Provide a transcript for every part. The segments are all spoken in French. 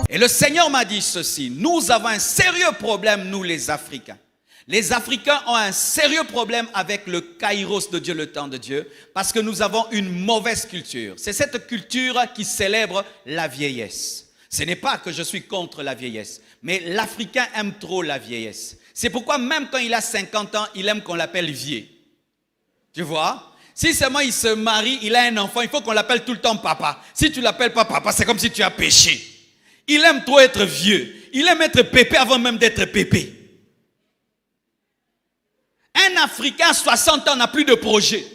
Et le Seigneur m'a dit ceci, nous avons un sérieux problème, nous les Africains. Les Africains ont un sérieux problème avec le kairos de Dieu, le temps de Dieu, parce que nous avons une mauvaise culture. C'est cette culture qui célèbre la vieillesse. Ce n'est pas que je suis contre la vieillesse, mais l'Africain aime trop la vieillesse. C'est pourquoi même quand il a 50 ans, il aime qu'on l'appelle vieux. Tu vois ? Si seulement il se marie, il a un enfant, il faut qu'on l'appelle tout le temps papa. Si tu l'appelles pas papa, c'est comme si tu as péché. Il aime trop être vieux. Il aime être pépé avant même d'être pépé. Un Africain à 60 ans n'a plus de projet.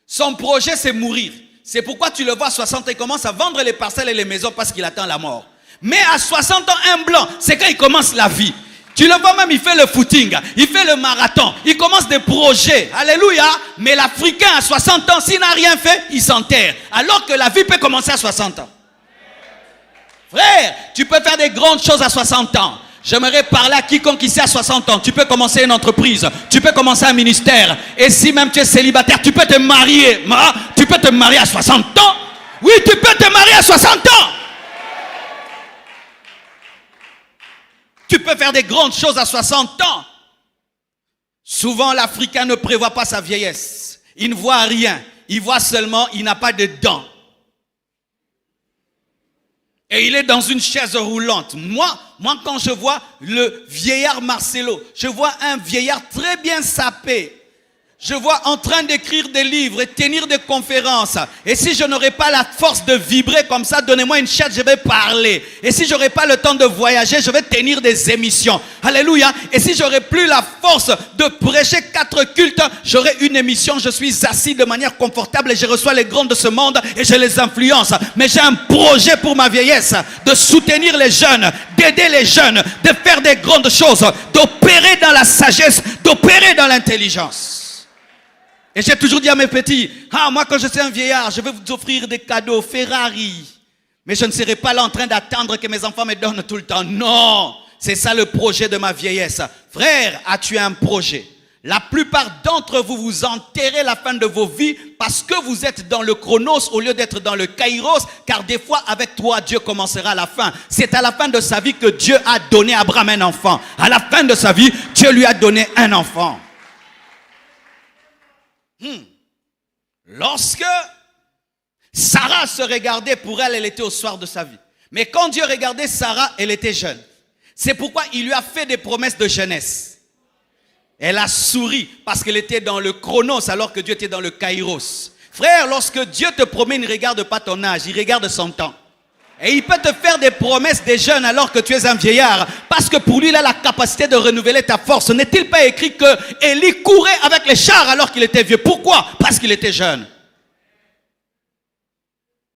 Son projet, c'est mourir. C'est pourquoi tu le vois à 60 ans, il commence à vendre les parcelles et les maisons parce qu'il attend la mort. Mais à 60 ans, un blanc, c'est quand il commence la vie. Tu le vois même, il fait le footing, il fait le marathon, il commence des projets. Alléluia. Mais l'Africain à 60 ans, s'il n'a rien fait, il s'enterre. Alors que la vie peut commencer à 60 ans. Frère, tu peux faire des grandes choses à 60 ans. J'aimerais parler à quiconque ici à 60 ans. Tu peux commencer une entreprise, tu peux commencer un ministère. Et si même tu es célibataire, tu peux te marier. Tu peux te marier à 60 ans. Oui, tu peux te marier à 60 ans. Tu peux faire des grandes choses à 60 ans. Souvent, l'Africain ne prévoit pas sa vieillesse. Il ne voit rien. Il voit seulement, il n'a pas de dents. Et il est dans une chaise roulante. Moi, quand je vois le vieillard Marcelo, je vois un vieillard très bien sapé. Je vois en train d'écrire des livres et tenir des conférences. Et si je n'aurais pas la force de vibrer comme ça, donnez-moi une chaise, je vais parler. Et si j'aurais pas le temps de voyager, je vais tenir des émissions. Alléluia. Et si j'aurais plus la force de prêcher 4 cultes, j'aurais une émission, je suis assis de manière confortable et je reçois les grands de ce monde et je les influence. Mais j'ai un projet pour ma vieillesse, de soutenir les jeunes, d'aider les jeunes, de faire des grandes choses, d'opérer dans la sagesse, d'opérer dans l'intelligence. Et j'ai toujours dit à mes petits, moi quand je suis un vieillard, je vais vous offrir des cadeaux, Ferrari. Mais je ne serai pas là en train d'attendre que mes enfants me donnent tout le temps. Non, c'est ça le projet de ma vieillesse. Frère, as-tu un projet? La plupart d'entre vous, vous enterrez la fin de vos vies parce que vous êtes dans le chronos au lieu d'être dans le kairos. Car des fois, avec toi, Dieu commencera la fin. C'est à la fin de sa vie que Dieu a donné à Abraham un enfant. À la fin de sa vie, Dieu lui a donné un enfant. Lorsque Sarah se regardait, pour elle, elle était au soir de sa vie. Mais quand Dieu regardait Sarah, elle était jeune. C'est pourquoi il lui a fait des promesses de jeunesse. Elle a souri parce qu'elle était dans le chronos alors que Dieu était dans le kairos. Frère, lorsque Dieu te promet, il ne regarde pas ton âge, il regarde son temps. Et il peut te faire des promesses des jeunes alors que tu es un vieillard. Parce que pour lui, il a la capacité de renouveler ta force. N'est-il pas écrit que Élie courait avec les chars alors qu'il était vieux? Pourquoi? Parce qu'il était jeune.